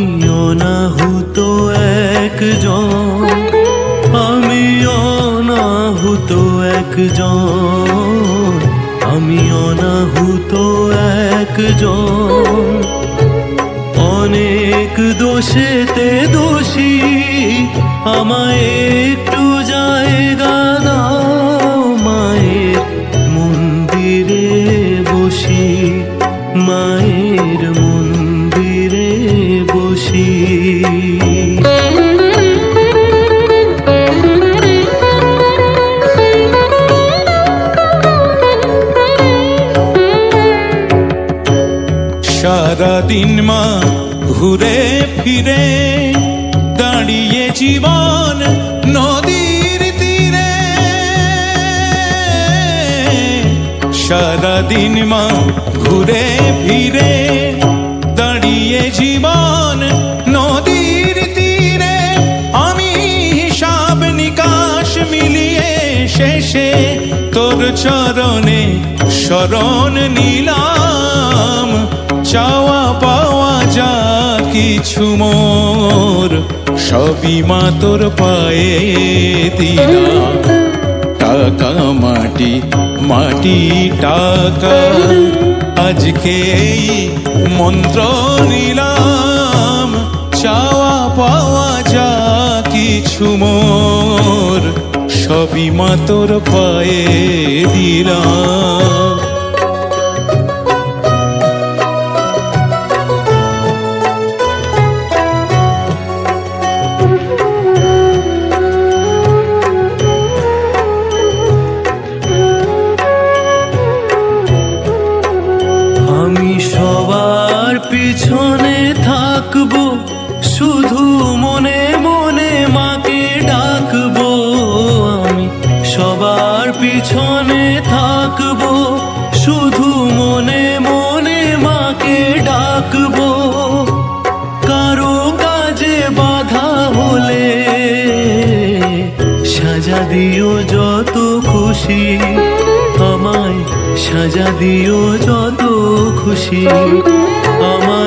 আমি অনাহুত একজন, আমি অনাহুত একজন, আমি অনাহুত একজন। অনেক দোষেতে দোষী, আমায় একটু জায়গা দাও, মায়ের মন্দিরে বসি, মায়ের মন্দিরে বসি। সারাদিন মা ঘুরে ফিরে দাঁড়িয়ে জীবন নদীর তীরে, সারাদিন মা ঘুরে ফিরে দাঁড়িয়ে জীবন নদীর তীরে। আমি হিসাব নিকাশ মিলিয়ে শেষে তোর চরণে শরণ নিলাম। চাওয়া পাওয়া যা কিছু মোর, সবই মা তোর পায়ে দিলাম। টাকা মাটি, মাটি টাকা, আজকে এই মন্ত্র নিলাম। চাওয়া পাওয়া যা কিছু মোর, সবই মা তোর পায়ে দিলাম। আমি সবার পিছনে থাকবো, শুধু মনে মনে মাকে ডাকবো। আমি সবার পিছনে থাকবো, শুধু মনে মনে মাকে ডাকবো। কারো কাজে বাধা হলে সাজা দিও যত খুশি, আমায় সাজা দিও যত খুশি। আমার